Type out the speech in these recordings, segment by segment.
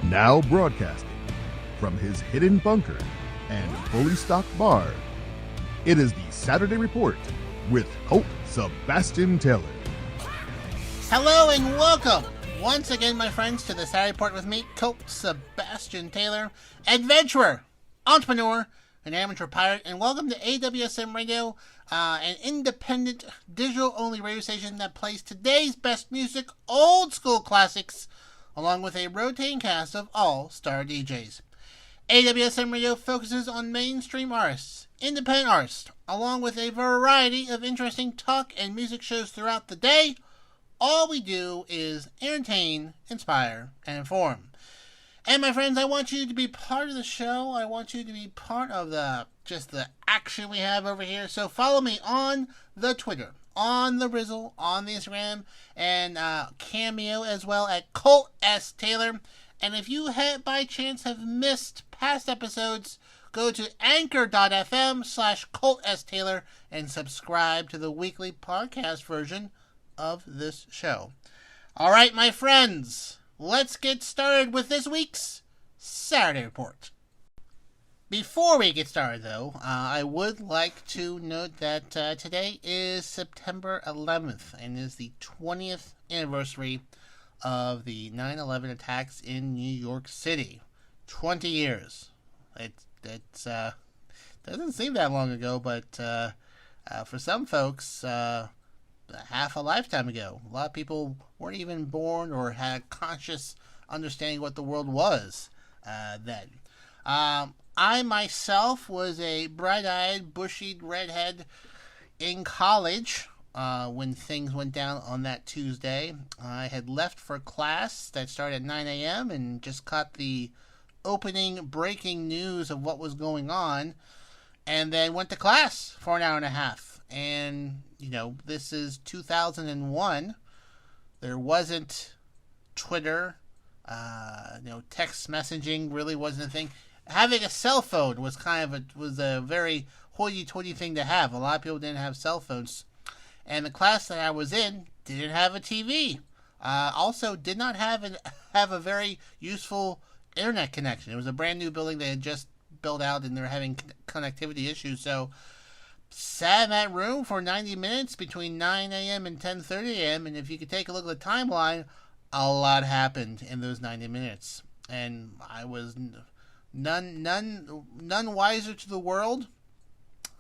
Now broadcasting from his hidden bunker and fully stocked bar, it is the Saturday Report with Colt Sebastian Taylor. Hello and welcome once again, my friends, to the Saturday Report with me, Colt Sebastian Taylor, adventurer, entrepreneur, an amateur pirate, and welcome to AWSM Radio, an independent, digital-only radio station that plays today's best music, old school classics, along with a rotating cast of all-star DJs. AWSM Radio focuses on mainstream artists, independent artists, along with a variety of interesting talk and music shows throughout the day. All we do is entertain, inspire, and inform. And my friends, I want you to be part of the show. I want you to be part of the action we have over here. So follow me on the Twitter, on the Rizzle, on the Instagram, and Cameo as well at Colt S. Taylor. And if you by chance have missed past episodes, go to anchor.fm/Colt S. Taylor and subscribe to the weekly podcast version of this show. All right, my friends, let's get started with this week's Saturday Report. Before we get started, though, I would like to note that today is September 11th and is the 20th anniversary of the 9/11 attacks in New York City. 20 years. It doesn't seem that long ago, but for some folks, half a lifetime ago. A lot of people weren't even born or had a conscious understanding what the world was then. I myself was a bright-eyed, bushy redhead in college when things went down on that Tuesday. I had left for class that started at 9 a.m. and just caught the opening breaking news of what was going on, and then went to class for an hour and a half. And, this is 2001. There wasn't Twitter. Text messaging really wasn't a thing. Having a cell phone was was a very hoity-toity thing to have. A lot of people didn't have cell phones. And the class that I was in didn't have a TV. Also did not have a very useful internet connection. It was a brand new building they had just built out, and they were having connectivity issues. So sat in that room for 90 minutes between 9 a.m. and 10:30 a.m. And if you could take a look at the timeline, a lot happened in those 90 minutes. And I was none wiser to the world.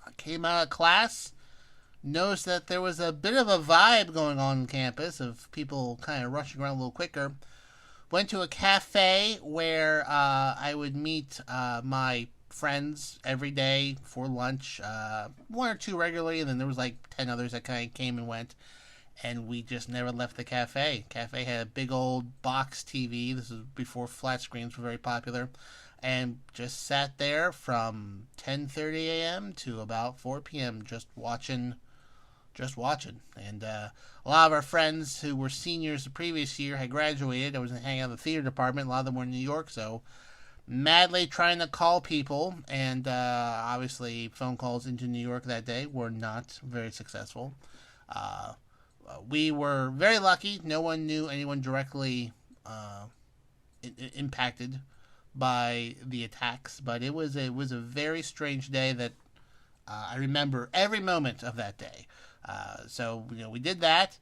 I came out of class, noticed that there was a bit of a vibe going on campus of people kind of rushing around a little quicker. Went to a cafe where I would meet my friends every day for lunch, one or two regularly, and then there was like 10 others that kind of came and went, and we just never left the cafe. Cafe had a big old box TV. This was before flat screens were very popular, and just sat there from 10:30 a.m. to about 4 p.m. just watching. And a lot of our friends who were seniors the previous year had graduated. I was hanging out in the theater department. A lot of them were in New York, so madly trying to call people. And obviously phone calls into New York that day were not very successful. We were very lucky. No one knew anyone directly impacted by the attacks, but it was a very strange day that I remember every moment of that day. So we did that.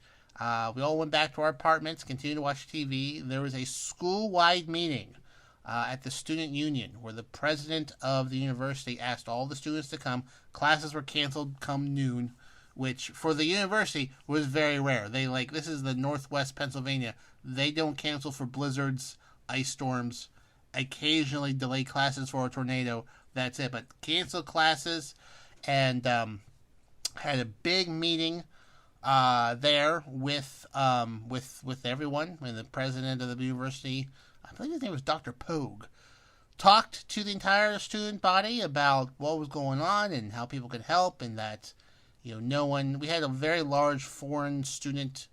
We all went back to our apartments, continued to watch TV. There was a school-wide meeting at the student union where the president of the university asked all the students to come. Classes were canceled come noon, which for the university was very rare. This is the Northwest Pennsylvania. They don't cancel for blizzards, ice storms, occasionally delay classes for a tornado. That's it. But cancel classes, and had a big meeting there with everyone. And the president of the university, I believe his name was Dr. Pogue, talked to the entire student body about what was going on and how people could help, and that we had a very large foreign student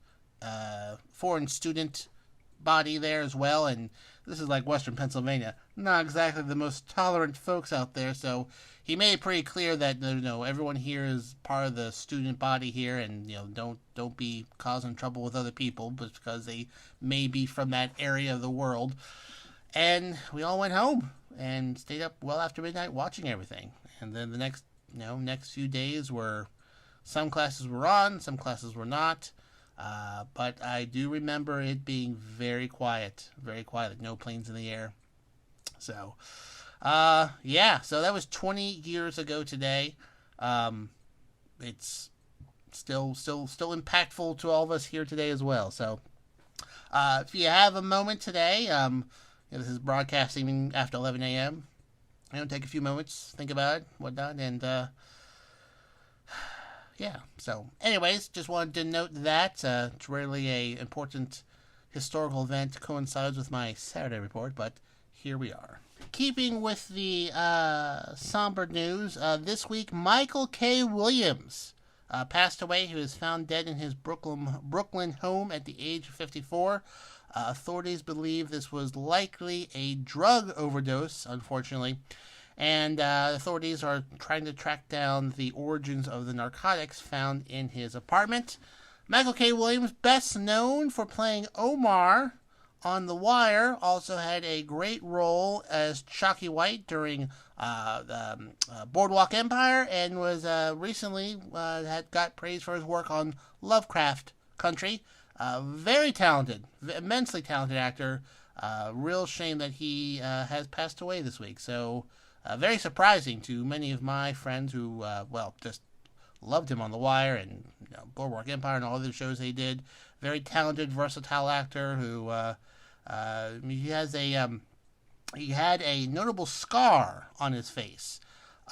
body there as well, and this is like Western Pennsylvania, not exactly the most tolerant folks out there. So he made it pretty clear that everyone here is part of the student body here, and don't be causing trouble with other people, but because they may be from that area of the world. And we all went home and stayed up well after midnight watching everything. And then the next few days were, some classes were on, some classes were not. But I do remember it being very quiet, like no planes in the air. So, so that was 20 years ago today. It's still impactful to all of us here today as well. So, if you have a moment today, this is broadcasting after 11 a.m. Take a few moments, think about it, whatnot, and So, anyways, just wanted to note that it's rarely a important historical event coincides with my Saturday report, but here we are. Keeping with the somber news, this week Michael K. Williams passed away. He was found dead in his Brooklyn home at the age of 54. Authorities believe this was likely a drug overdose, unfortunately, and authorities are trying to track down the origins of the narcotics found in his apartment. Michael K. Williams, best known for playing Omar on The Wire, also had a great role as Chalky White during Boardwalk Empire, and was recently got praise for his work on Lovecraft Country. Very talented, immensely talented actor. Real shame that he has passed away this week. So very surprising to many of my friends who, just loved him on The Wire and Boardwalk Empire and all other shows they did. Very talented, versatile actor who he had a notable scar on his face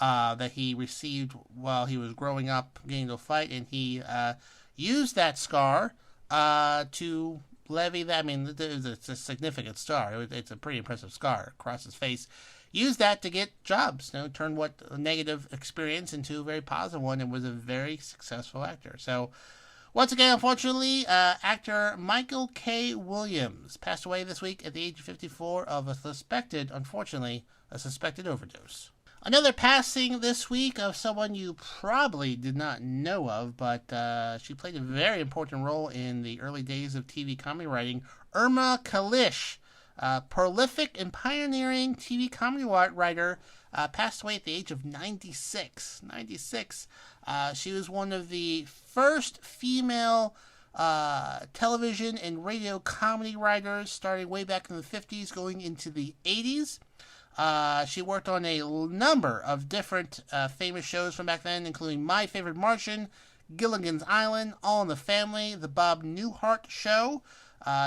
that he received while he was growing up, getting into a fight, and he used that scar to levy that. I mean, it's a significant scar. It's a pretty impressive scar across his face. Used that to get jobs, turn what a negative experience into a very positive one, and was a very successful actor. So, once again, unfortunately, actor Michael K. Williams passed away this week at the age of 54 of a suspected overdose. Another passing this week of someone you probably did not know of, but she played a very important role in the early days of TV comedy writing. Irma Kalish, prolific and pioneering TV comedy writer, passed away at the age of 96. She was one of the first female television and radio comedy writers, starting way back in the 50s, going into the 80s. She worked on a number of different famous shows from back then, including My Favorite Martian, Gilligan's Island, All in the Family, The Bob Newhart Show.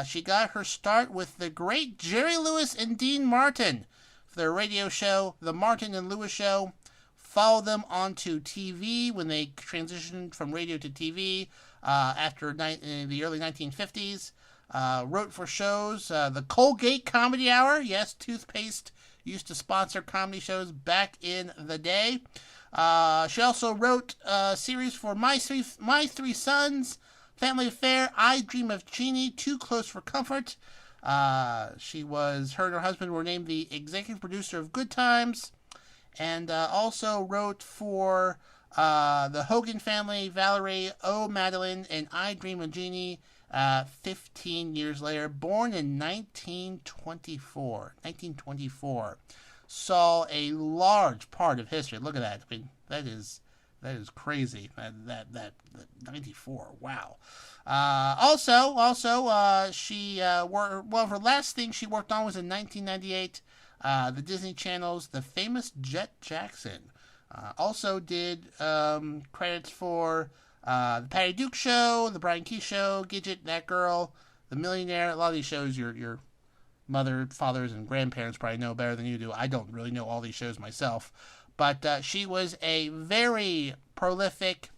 She got her start with the great Jerry Lewis and Dean Martin for their radio show, The Martin and Lewis Show. Followed them onto TV when they transitioned from radio to TV after in the early 1950s. Wrote for shows, the Colgate Comedy Hour. Yes, toothpaste used to sponsor comedy shows back in the day. She also wrote a series for My Three Sons, Family Affair, I Dream of Jeannie, Too Close for Comfort. Her and her husband were named the executive producer of Good Times, and also wrote for the Hogan Family, Valerie, Oh Madeline, and I Dream of Jeannie 15 years later. Born in 1924. Saw a large part of history. Look at that. I mean, that is crazy. That 94. Wow. She her last thing she worked on was in 1998. The Disney Channel's The Famous Jet Jackson. Also did credits for The Patty Duke Show, The Brian Keith Show, Gidget, That Girl, The Millionaire. A lot of these shows your mother, fathers, and grandparents probably know better than you do. I don't really know all these shows myself. But she was a very prolific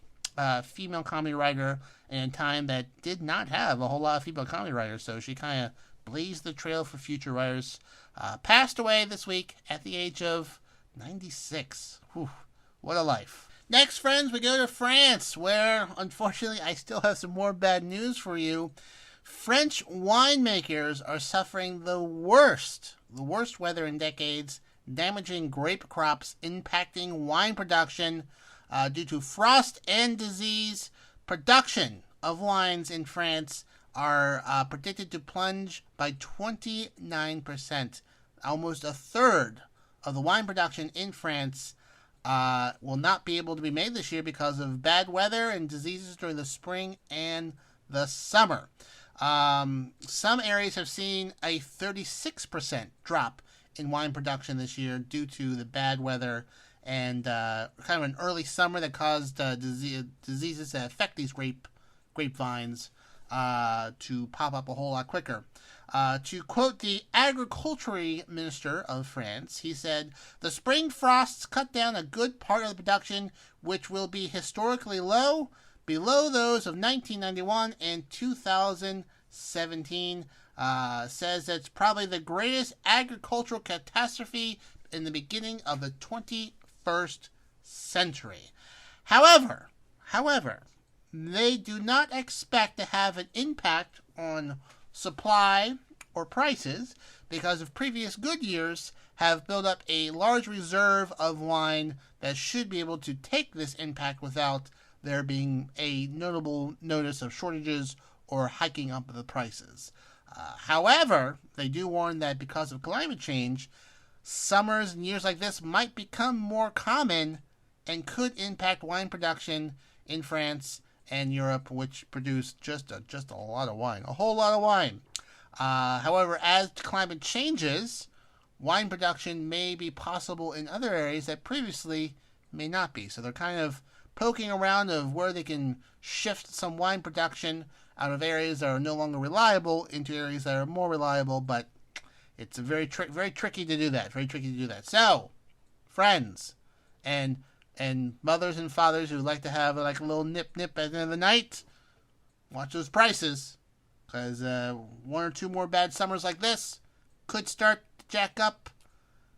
female comedy writer in a time that did not have a whole lot of female comedy writers. So she kind of blazed the trail for future writers. Passed away this week at the age of 96. Whew, what a life. Next, friends, we go to France, where, unfortunately, I still have some more bad news for you. French winemakers are suffering the worst weather in decades, damaging grape crops, impacting wine production due to frost and disease. Production of wines in France are predicted to plunge by 29% almost a third of the wine production in France will not be able to be made this year because of bad weather and diseases during the spring and the summer. Some areas have seen a 36% drop in wine production this year due to the bad weather and kind of an early summer that caused diseases that affect these grapevines to pop up a whole lot quicker. To quote the agriculture minister of France, he said, "The spring frosts cut down a good part of the production, which will be historically low, below those of 1991 and 2017. Says it's probably the greatest agricultural catastrophe in the beginning of the 21st century. However, they do not expect to have an impact on supply or prices because of previous good years have built up a large reserve of wine that should be able to take this impact without there being a notable notice of shortages or hiking up of the prices. However, they do warn that because of climate change, summers and years like this might become more common and could impact wine production in France and Europe, which produce just a lot of wine, a whole lot of wine. However, as climate changes, wine production may be possible in other areas that previously may not be. So they're kind of poking around of where they can shift some wine production out of areas that are no longer reliable into areas that are more reliable, but it's very tricky to do that. Very tricky to do that. So, friends, and mothers and fathers who like to have like a little nip at the end of the night, watch those prices, because one or two more bad summers like this could start to jack up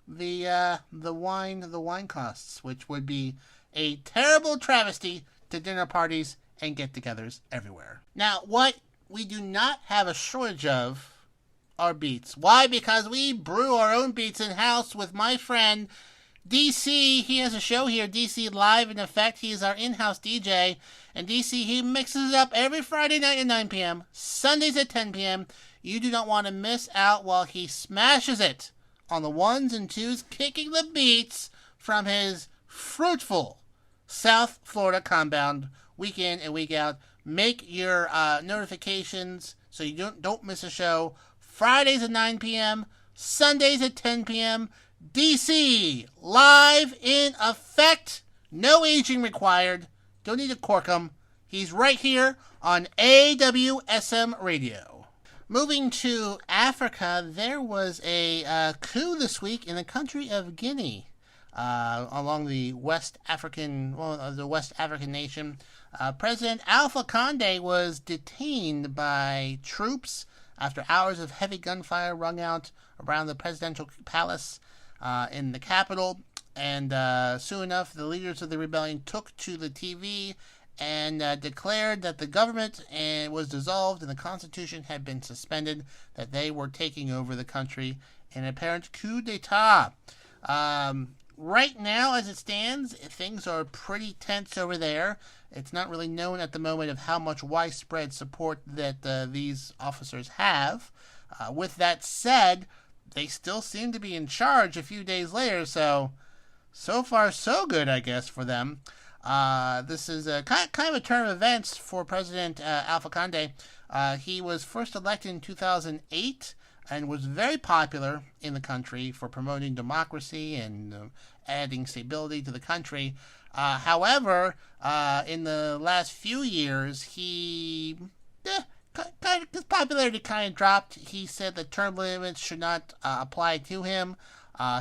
the wine costs, which would be a terrible travesty to dinner parties and get-togethers everywhere. Now, what we do not have a shortage of are beats. Why? Because we brew our own beats in-house with my friend DC. He has a show here, DC Live in Effect. He is our in-house DJ. And DC, he mixes it up every Friday night at 9 p.m., Sundays at 10 p.m. You do not want to miss out while he smashes it on the ones and twos, kicking the beats from his fruitful South Florida compound week in and week out. Make your notifications so you don't miss a show. Fridays at 9 p.m., Sundays at 10 p.m., DC, Live in Effect. No aging required. Don't need to cork him. He's right here on AWSM Radio. Moving to Africa, there was a coup this week in the country of Guinea, along the West African nation. President Alpha Conde was detained by troops after hours of heavy gunfire rung out around the presidential palace in the capital. And soon enough, the leaders of the rebellion took to the TV and declared that the government was dissolved and the constitution had been suspended, that they were taking over the country in an apparent coup d'etat. Right now, as it stands, things are pretty tense over there. It's not really known at the moment of how much widespread support that these officers have. With that said, they still seem to be in charge a few days later, so far so good, I guess, for them. This is a kind of a turn of events for President Alpha Conde. He was first elected in 2008 and was very popular in the country for promoting democracy and adding stability to the country. However, in the last few years, his popularity kind of dropped. He said that term limits should not apply to him.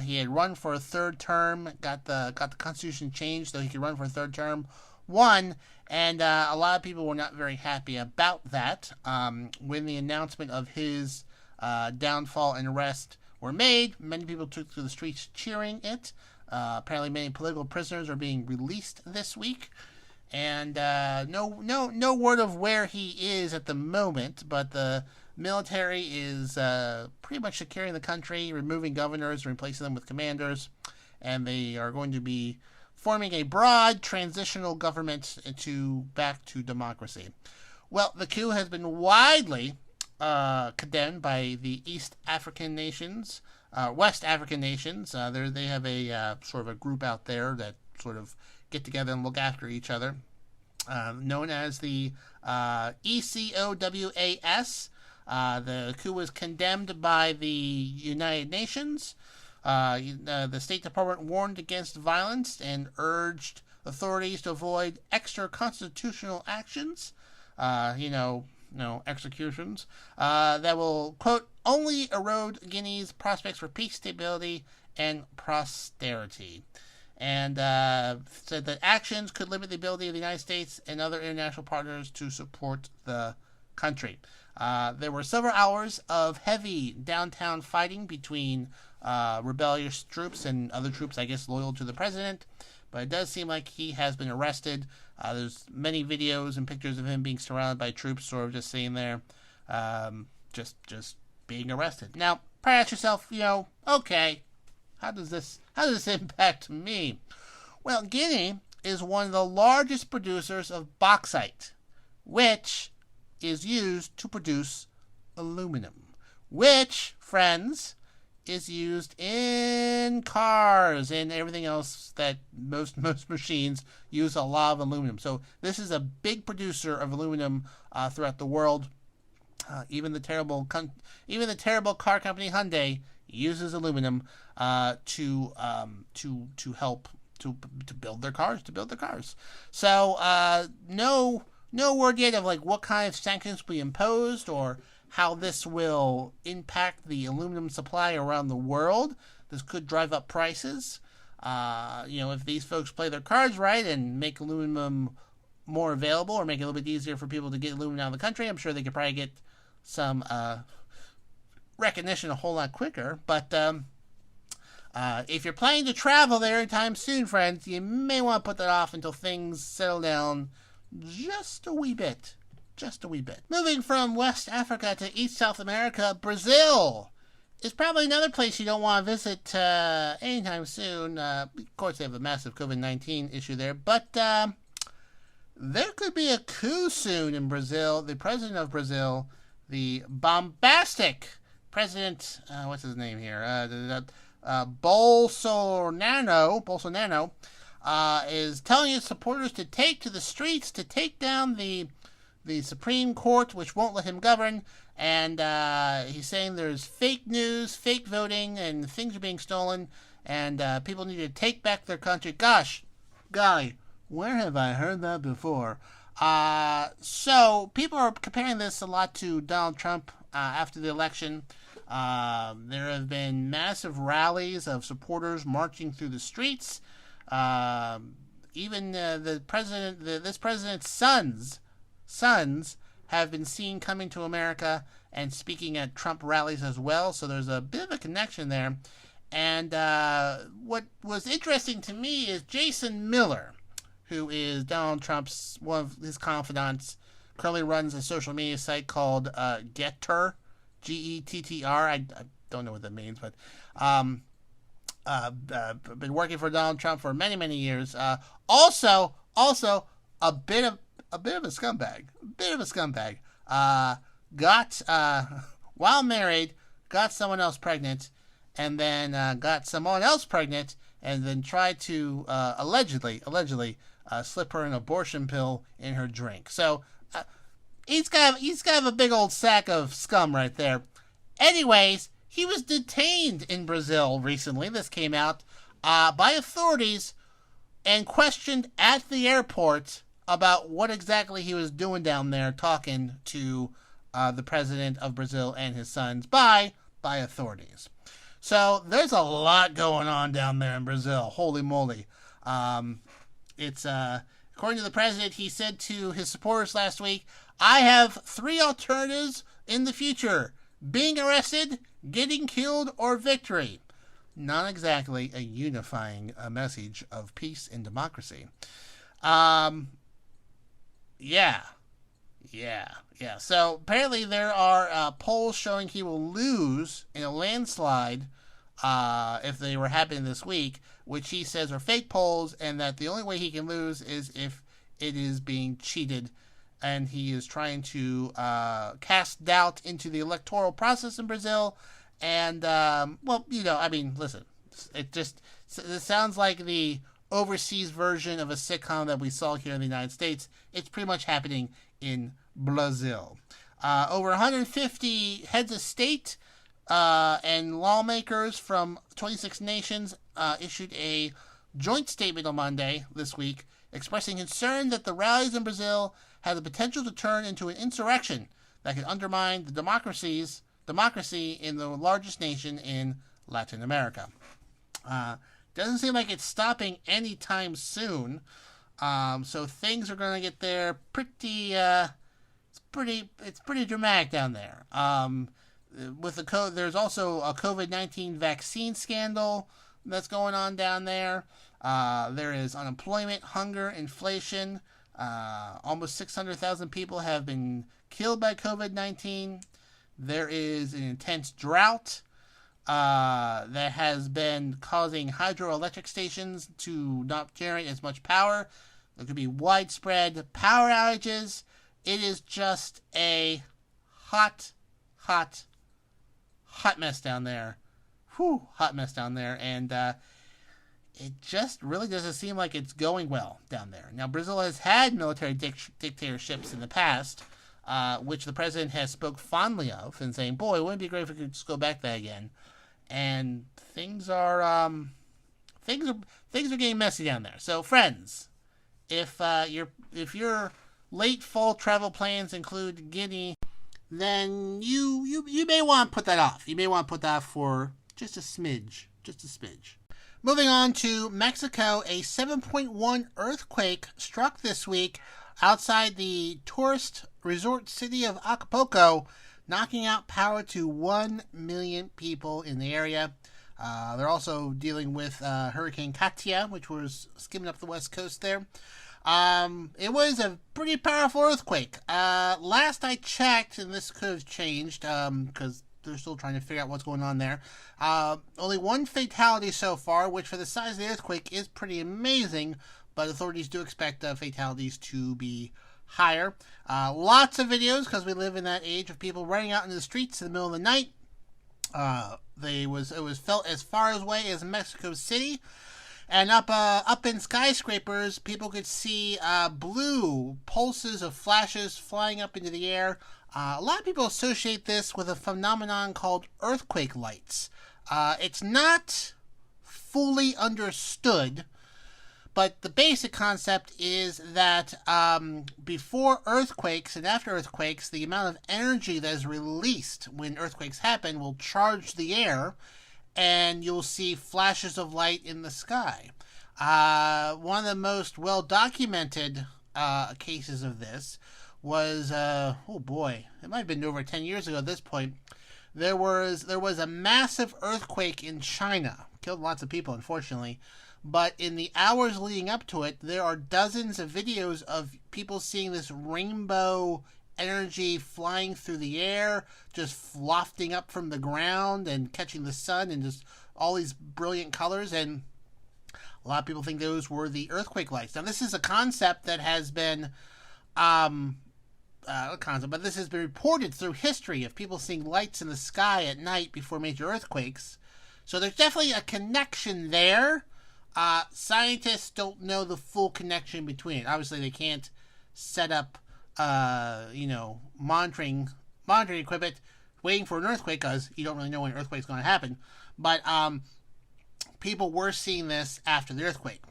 He had run for a third term, got the constitution changed so he could run for a third term, won, and a lot of people were not very happy about that. When the announcement of his downfall and arrest were made, many people took to the streets cheering it. Apparently many political prisoners are being released this week. And no word of where he is at the moment, but the military is pretty much securing the country, removing governors, replacing them with commanders, and they are going to be forming a broad transitional government back to democracy. Well, the coup has been widely condemned by the West African nations. They have a sort of a group out there that sort of get together and look after each other, known as the ECOWAS. The coup was condemned by the United Nations. The State Department warned against violence and urged authorities to avoid extra-constitutional actions, executions, that will, quote, only erode Guinea's prospects for peace, stability, and prosperity. And said that actions could limit the ability of the United States and other international partners to support the country. There were several hours of heavy downtown fighting between rebellious troops and other troops, I guess, loyal to the president. But it does seem like he has been arrested. There's many videos and pictures of him being surrounded by troops, sort of just sitting there, just being arrested. Now, probably ask yourself, okay, how does this impact me? Well, Guinea is one of the largest producers of bauxite, which is used to produce aluminum, which, friends, is used in cars and everything else that most machines use a lot of aluminum. So this is a big producer of aluminum throughout the world. Even the terrible car company Hyundai uses aluminum to help to build their cars. So no word yet of like what kind of sanctions will be imposed or how this will impact the aluminum supply around the world. This could drive up prices. If these folks play their cards right and make aluminum more available or make it a little bit easier for people to get aluminum out of the country, I'm sure they could probably get some recognition a whole lot quicker. But if you're planning to travel there anytime soon, friends, you may want to put that off until things settle down just a wee bit. Moving from West Africa to East South America, Brazil is probably another place you don't want to visit anytime soon. Of course, they have a massive COVID-19 issue there, but there could be a coup soon in Brazil. The president of Brazil, the bombastic president, what's his name here? Bolsonaro, is telling his supporters to take to the streets to take down the Supreme Court, which won't let him govern, and he's saying there's fake news, fake voting, and things are being stolen, and people need to take back their country. Gosh, golly, where have I heard that before? So people are comparing this a lot to Donald Trump after the election. There have been massive rallies of supporters marching through the streets. Even this president's sons have been seen coming to America and speaking at Trump rallies as well. So there's a bit of a connection there. And what was interesting to me is Jason Miller, who is Donald Trump's one of his confidants, currently runs a social media site called Getter, Gettr. I don't know what that means, but been working for Donald Trump for many, many years. Also a bit of a scumbag. While married, got someone else pregnant, and then got someone else pregnant, and then tried to allegedly slip her an abortion pill in her drink. So he's got a big old sack of scum right there. Anyways, he was detained in Brazil recently. This came out by authorities and questioned at the airport about what exactly he was doing down there, talking to the president of Brazil and his sons by authorities. So there's a lot going on down there in Brazil. Holy moly. It's according to the president, he said to his supporters last week, "I have 3 alternatives in the future: being arrested, getting killed, or victory." Not exactly a unifying message of peace and democracy. Yeah. So apparently there are polls showing he will lose in a landslide if they were happening this week, which he says are fake polls, and that the only way he can lose is if it is being cheated. and he is trying to cast doubt into the electoral process in Brazil. And, listen, it sounds like the overseas version of a sitcom that we saw here in the United States. It's pretty much happening in Brazil. Over 150 heads of state and lawmakers from 26 nations issued a joint statement on Monday this week expressing concern that the rallies in Brazil have the potential to turn into an insurrection that could undermine the democracy in the largest nation in Latin America. Doesn't seem like it's stopping anytime soon. So things are going to get there pretty. It's pretty dramatic down there. With there's also a COVID-19 vaccine scandal that's going on down there. There is unemployment, hunger, inflation. Almost 600,000 people have been killed by COVID-19. There is an intense drought that has been causing hydroelectric stations to not generate as much power. There could be widespread power outages. It is just a hot mess down there. Hot mess down there. And it just really doesn't seem like it's going well down there. Now, Brazil has had military dictatorships in the past, which the president has spoke fondly of and saying, boy, wouldn't it be great if we could just go back there again. And things are getting messy down there. So, friends, if your late fall travel plans include Guinea, then you may want to put that off. You may want to put that off for just a smidge. Moving on to Mexico, a 7.1 earthquake struck this week outside the tourist resort city of Acapulco, knocking out power to 1 million people in the area. They're also dealing with Hurricane Katia, which was skimming up the west coast there. It was a pretty powerful earthquake. Last I checked, and this could have changed because they're still trying to figure out what's going on there. Only one fatality so far, which for the size of the earthquake is pretty amazing, but authorities do expect fatalities to be higher. Lots of videos, because we live in that age of people running out into the streets in the middle of the night. It was felt as far away as Mexico City. And up in skyscrapers, people could see blue pulses of flashes flying up into the air. A lot of people associate this with a phenomenon called earthquake lights. It's not fully understood, but the basic concept is that before earthquakes and after earthquakes, the amount of energy that is released when earthquakes happen will charge the air, and you'll see flashes of light in the sky. One of the most well-documented cases of this was, it might have been over 10 years ago at this point. There was a massive earthquake in China. Killed lots of people, unfortunately. But in the hours leading up to it, there are dozens of videos of people seeing this rainbow energy flying through the air, just wafting up from the ground and catching the sun, and just all these brilliant colors. And a lot of people think those were the earthquake lights. Now, this is a concept that has been but this has been reported through history of people seeing lights in the sky at night before major earthquakes. So there's definitely a connection there. Scientists don't know the full connection between it. Obviously, they can't set up monitoring equipment waiting for an earthquake, because you don't really know when an earthquake's going to happen. But people were seeing this after the earthquake.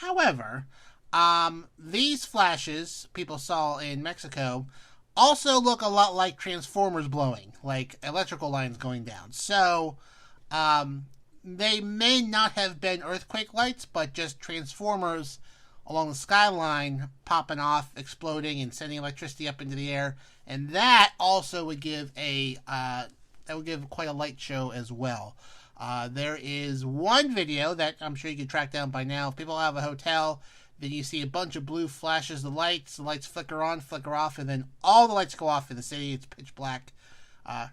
However, these flashes people saw in Mexico also look a lot like transformers blowing, like electrical lines going down. So they may not have been earthquake lights, but just transformers along the skyline popping off, exploding, and sending electricity up into the air. And that also would give quite a light show as well. There is one video that I'm sure you can track down by now. If people have a hotel, then you see a bunch of blue flashes, the lights flicker on, flicker off, and then all the lights go off in the city. It's pitch black.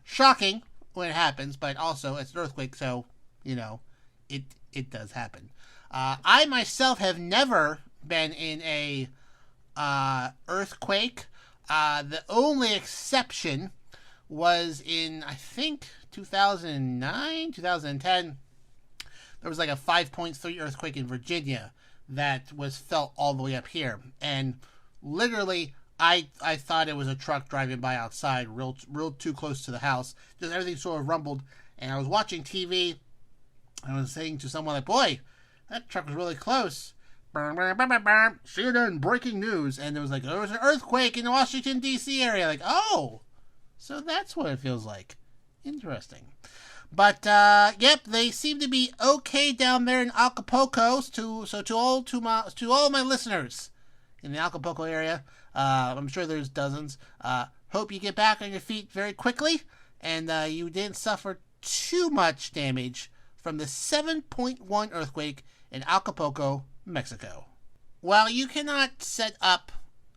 Shocking when it happens, but also it's an earthquake, so, it does happen. I myself have never been in a earthquake. The only exception was in, I think, 2009, 2010. There was like a 5.3 earthquake in Virginia that was felt all the way up here. And literally, I thought it was a truck driving by outside, real too close to the house. Just everything sort of rumbled. And I was watching TV. I was saying to someone like, boy, that truck was really close. CNN breaking news. And there was like, there was an earthquake in the Washington, D.C. area. Like, oh, so that's what it feels like. Interesting. But, yep, they seem to be okay down there in Acapulco. To all my listeners in the Acapulco area, I'm sure there's dozens. Hope you get back on your feet very quickly, and you didn't suffer too much damage from the 7.1 earthquake in Acapulco, Mexico. Well, you cannot set up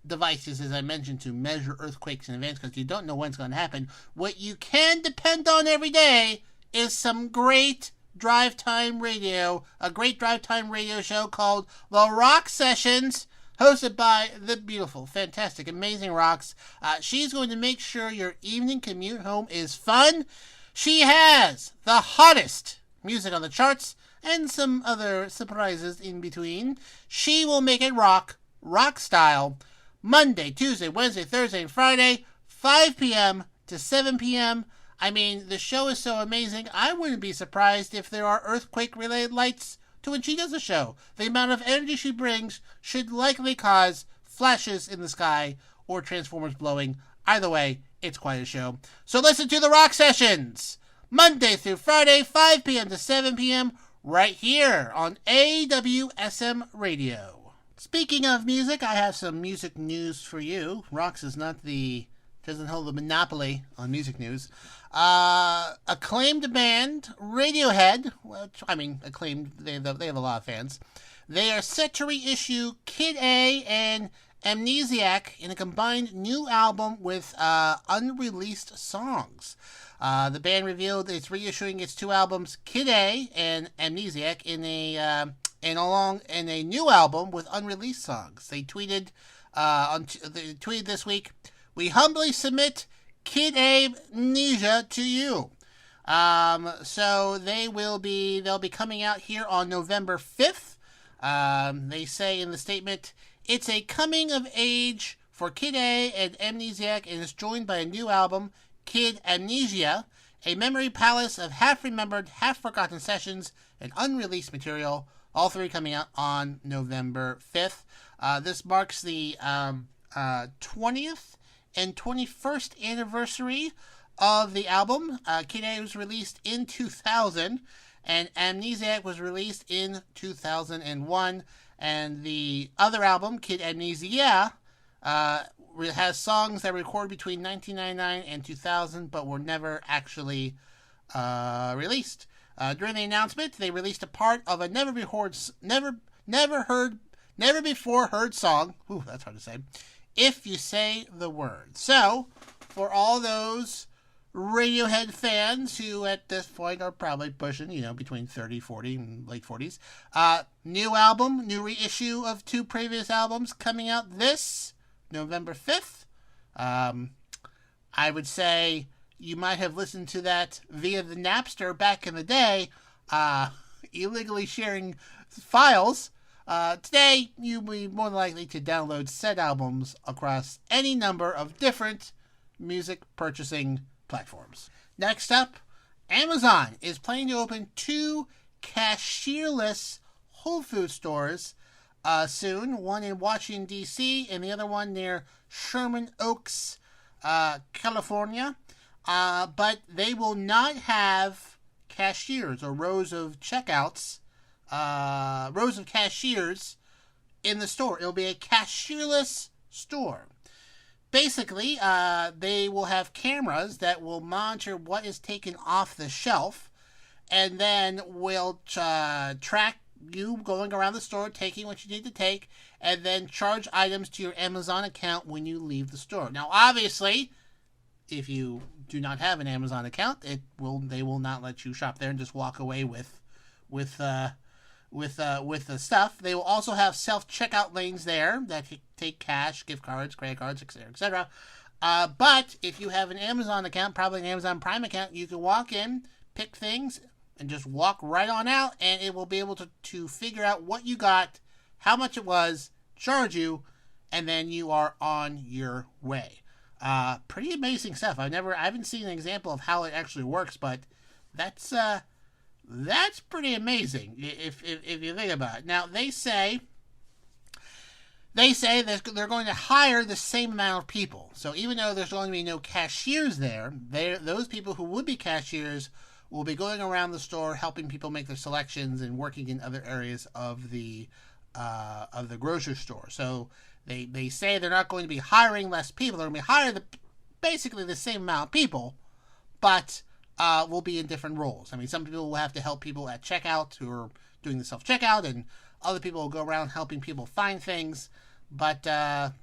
devices, as I mentioned, to measure earthquakes in advance because you don't know when it's going to happen. What you can depend on every day is some great drive time radio, a great drive time radio show called The Rock Sessions, hosted by the beautiful, fantastic, amazing Rox. She's going to make sure your evening commute home is fun. She has the hottest music on the charts and some other surprises in between. She will make it rock style, Monday, Tuesday, Wednesday, Thursday, and Friday, 5 p.m. to 7 p.m. I mean, the show is so amazing, I wouldn't be surprised if there are earthquake-related lights to when she does a show. The amount of energy she brings should likely cause flashes in the sky or transformers blowing. Either way, it's quite a show. So listen to The Rock Sessions, Monday through Friday, 5 p.m. to 7 p.m., right here on AWSM Radio. Speaking of music, I have some music news for you. Rox doesn't hold the monopoly on music news. Acclaimed band Radiohead, which, I mean, acclaimed, they have a lot of fans. They are set to reissue Kid A and Amnesiac in a combined new album with unreleased songs. The band revealed it's reissuing its two albums, Kid A and Amnesiac, in a new album with unreleased songs. They tweeted this week, "We humbly submit Kid A Amnesia to you." So they'll be coming out here on November 5th. They say in the statement, it's a coming of age for Kid A and Amnesiac and is joined by a new album, Kid Amnesia, a memory palace of half-remembered, half-forgotten sessions and unreleased material, all three coming out on November 5th. This marks the 20th and 21st anniversary of the album. Kid A was released in 2000, and Amnesiac was released in 2001. And the other album, Kid Amnesia, has songs that were recorded between 1999 and 2000, but were never actually released. During the announcement, they released a part of a never before heard song. Ooh, that's hard to say. If You Say the Word. So, for all those Radiohead fans who at this point are probably pushing, between 30, 40, and late 40s, new album, new reissue of two previous albums coming out this November 5th. I would say you might have listened to that via the Napster back in the day, illegally sharing files. Today, you'll be more likely to download said albums across any number of different music purchasing platforms. Next up, Amazon is planning to open 2 cashierless Whole Foods stores soon, one in Washington, D.C., and the other one near Sherman Oaks, California. But they will not have cashiers or rows of cashiers in the store. It'll be a cashierless store. Basically, they will have cameras that will monitor what is taken off the shelf, and then will track you going around the store, taking what you need to take, and then charge items to your Amazon account when you leave the store. Now, obviously, if you do not have an Amazon account, they will not let you shop there and just walk away with with the stuff. They will also have self-checkout lanes there that take cash, gift cards, credit cards, etc., etc. But if you have an Amazon account, probably an Amazon Prime account, you can walk in, pick things, and just walk right on out, and it will be able to figure out what you got, how much it was, charge you, and then you are on your way. Pretty amazing stuff. I haven't seen an example of how it actually works, but that's pretty amazing if you think about it. Now they say that they're going to hire the same amount of people. So even though there's going to be no cashiers there, those people who would be cashiers will be going around the store helping people make their selections and working in other areas of the grocery store. So they say they're not going to be hiring less people. They're going to be hiring basically the same amount of people, but will be in different roles. I mean, some people will have to help people at checkout who are doing the self-checkout, and other people will go around helping people find things. But that's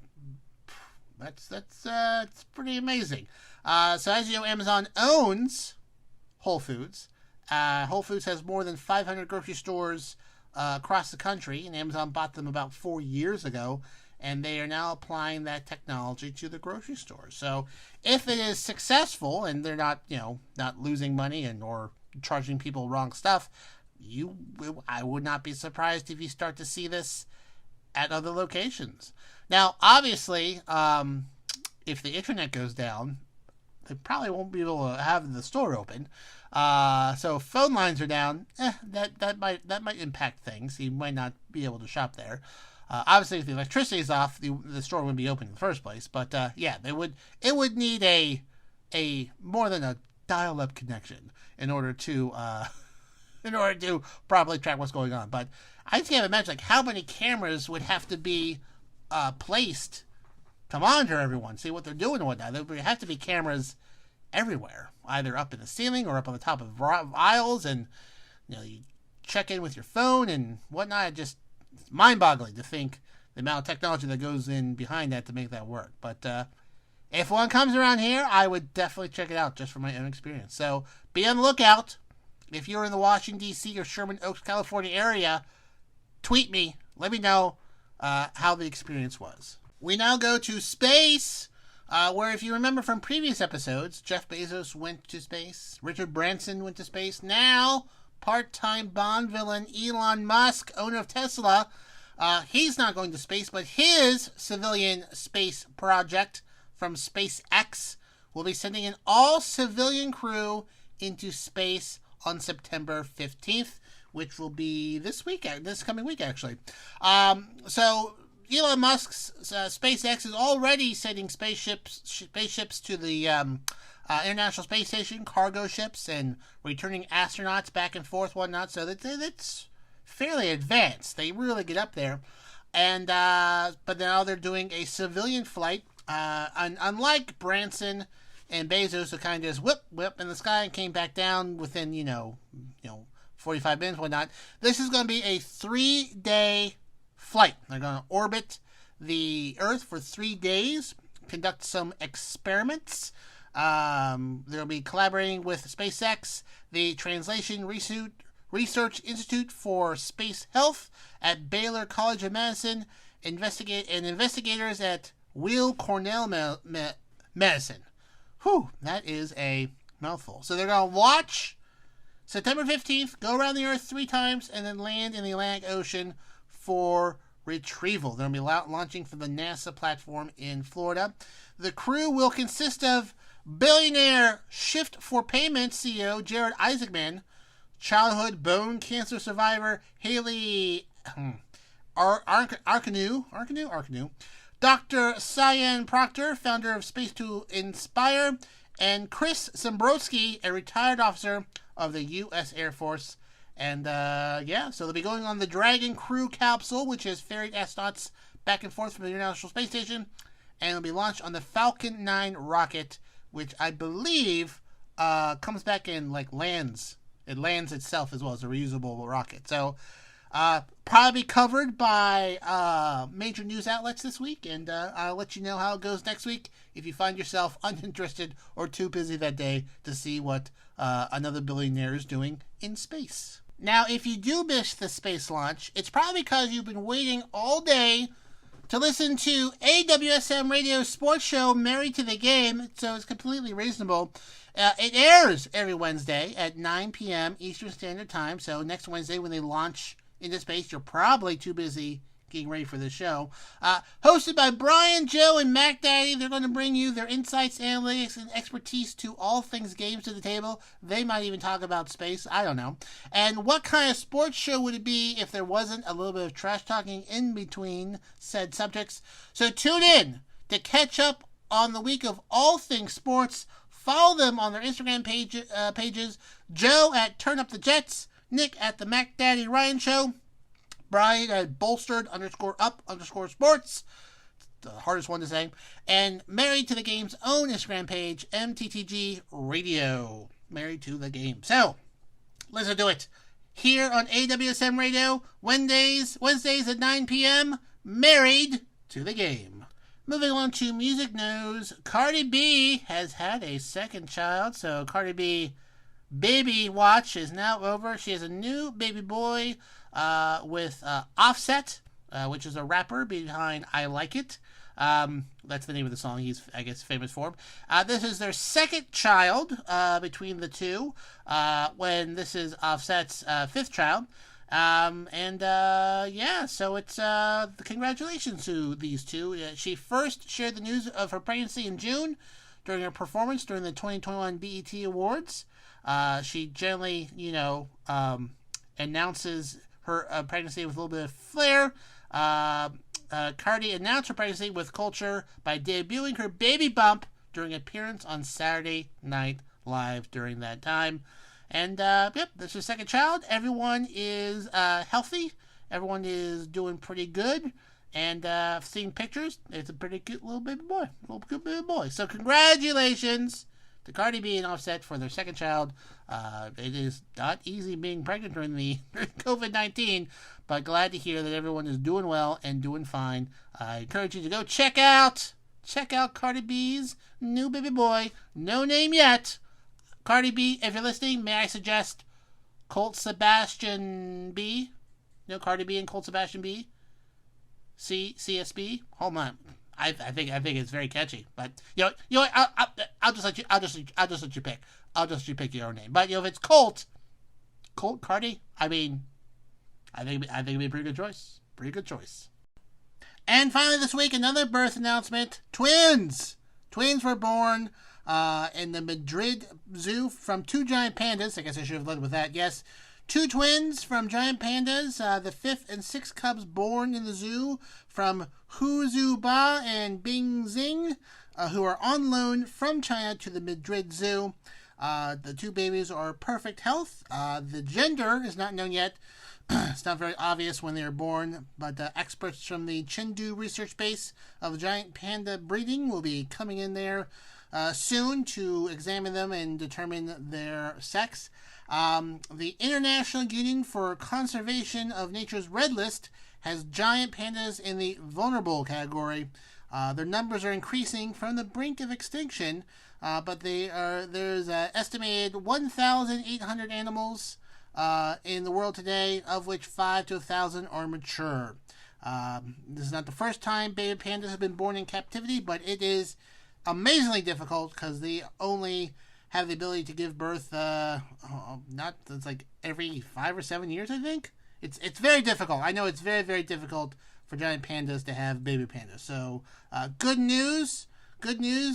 pretty amazing. So as you know, Amazon owns Whole Foods. Whole Foods has more than 500 grocery stores across the country, and Amazon bought them about 4 years ago, and they are now applying that technology to the grocery stores. So if it is successful and they're not losing money or charging people wrong stuff, I would not be surprised if you start to see this at other locations. Now, obviously, if the internet goes down, they probably won't be able to have the store open. So if phone lines are down, that might impact things. You might not be able to shop there. Obviously, if the electricity is off, the store wouldn't be open in the first place. But it would need a more than a dial-up connection in order to properly track what's going on. But I just can't imagine how many cameras would have to be placed to monitor everyone, see what they're doing and whatnot. There would have to be cameras everywhere, either up in the ceiling or up on the top of aisles, and you check in with your phone and whatnot. It's mind-boggling to think the amount of technology that goes in behind that to make that work. But if one comes around here, I would definitely check it out just for my own experience. So be on the lookout. If you're in the Washington, D.C. or Sherman Oaks, California area, tweet me. Let me know how the experience was. We now go to space, where if you remember from previous episodes, Jeff Bezos went to space. Richard Branson went to space. Now, part-time Bond villain Elon Musk, owner of Tesla, he's not going to space, but his civilian space project from SpaceX will be sending an all-civilian crew into space on September 15th, which will be this coming week, actually. So Elon Musk's SpaceX is already sending spaceships to the International Space Station, cargo ships, and returning astronauts back and forth, whatnot. So that's fairly advanced. They really get up there. And but now they're doing a civilian flight. And unlike Branson and Bezos, who kind of just whip in the sky and came back down within 45 minutes, whatnot. This is going to be a 3-day flight. They're going to orbit the Earth for 3 days, conduct some experiments. They'll be collaborating with SpaceX, the Translation Research Institute for Space Health at Baylor College of Medicine, investigators at Weill Cornell Medicine. Whew, that is a mouthful. So they're going to watch September 15th, go around the Earth 3 times, and then land in the Atlantic Ocean for retrieval. They're going to be launching from the NASA platform in Florida. The crew will consist of billionaire Shift for Payment CEO Jared Isaacman, childhood bone cancer survivor Haley Arkanu, Dr. Cyan Proctor, founder of Space to Inspire, and Chris Zimbrowski, a retired officer of the U.S. Air Force. And, so they'll be going on the Dragon crew capsule, which has ferried astronauts back and forth from the International Space Station, and it'll be launched on the Falcon 9 rocket, which I believe comes back and, lands. It lands itself as well as a reusable rocket. So, probably covered by major news outlets this week, and I'll let you know how it goes next week if you find yourself uninterested or too busy that day to see what another billionaire is doing in space. Now, if you do miss the space launch, it's probably because you've been waiting all day to listen to AWSM Radio sports show Married to the Game, so it's completely reasonable. It airs every Wednesday at 9 p.m. Eastern Standard Time, so next Wednesday when they launch into space, you're probably too busy getting ready for the show. Hosted by Brian, Joe, and Mac Daddy, they're going to bring you their insights, analytics, and expertise to all things games to the table. They might even talk about space. I don't know. And what kind of sports show would it be if there wasn't a little bit of trash talking in between said subjects? So tune in to catch up on the week of all things sports. Follow them on their Instagram pages. Joe at Turn Up the Jets, Nick at the Mac Daddy Ryan Show, Brian at bolstered_up_sports, the hardest one to say, and Married to the Game's own Instagram page, MTTG Radio. Married to the Game. So, let's do it. Here on AWSM Radio, Wednesdays at 9 p.m., Married to the Game. Moving on to music news, Cardi B has had a second child, so Cardi B Baby watch is now over. She has a new baby boy with Offset, which is a rapper behind I Like It. That's the name of the song he's, I guess, famous for. This is their second child between the two, when this is Offset's fifth child. So it's congratulations to these two. She first shared the news of her pregnancy in June during her performance during the 2021 BET Awards. She generally, announces her pregnancy with a little bit of flair. Cardi announced her pregnancy with culture by debuting her baby bump during an appearance on Saturday Night Live during that time. And, this is her second child. Everyone is healthy. Everyone is doing pretty good. And I've seen pictures. It's a pretty cute little baby boy. So congratulations to Cardi B and Offset for their second child. It is not easy being pregnant during the COVID-19, but glad to hear that everyone is doing well and doing fine. I encourage you to go check out Cardi B's new baby boy. No name yet. Cardi B, if you're listening, may I suggest Colt Sebastian B? Cardi B and Colt Sebastian B? CSB? Hold on. I think it's very catchy, but I'll just let you pick. I'll just let you pick your own name. But if it's Colt Cardi, I think it'd be a pretty good choice. And finally this week, another birth announcement. Twins were born in the Madrid Zoo from two giant pandas. I guess I should have led with that. Yes. Two twins from giant pandas, the fifth and sixth cubs born in the zoo from Huzhu Ba and Bing Xing, who are on loan from China to the Madrid Zoo. The two babies are perfect health. The gender is not known yet. It's not very obvious when they are born, but experts from the Chengdu research base of giant panda breeding will be coming in there soon to examine them and determine their sex. The International Union for Conservation of Nature's Red List has giant pandas in the vulnerable category. Their numbers are increasing from the brink of extinction, but there's an estimated 1,800 animals in the world today, of which 5 to 1,000 are mature. This is not the first time baby pandas have been born in captivity, but it is amazingly difficult because they only have the ability to give birth, it's like every 5 or 7 years, I think. It's very difficult. I know it's very, very difficult for giant pandas to have baby pandas. So, good news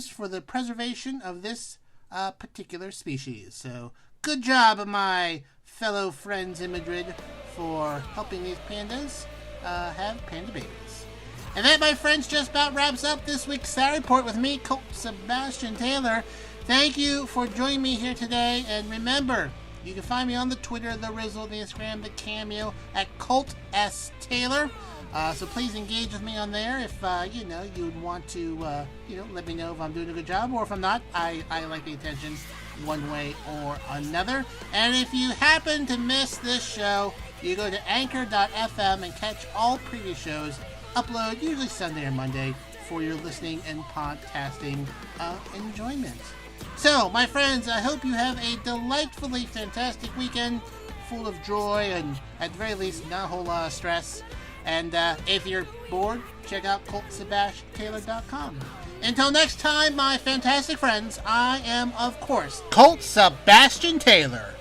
for the preservation of this particular species. So, good job, my fellow friends in Madrid, for helping these pandas have panda babies. And that, my friends, just about wraps up this week's Saturday Report with me, Colt Sebastian Taylor. Thank you for joining me here today, and remember, you can find me on the Twitter, the Rizzle, the Instagram, the Cameo, at Colt S. Taylor. So please engage with me on there if, you'd want to, let me know if I'm doing a good job, or if I'm not. I like the attention one way or another. And if you happen to miss this show, you go to anchor.fm and catch all previous shows, upload usually Sunday or Monday, for your listening and podcasting enjoyment. So, my friends, I hope you have a delightfully fantastic weekend. full of joy and, at the very least, not a whole lot of stress. And if you're bored, check out ColtSebastianTaylor.com. Until next time, my fantastic friends, I am, of course, Colt Sebastian Taylor.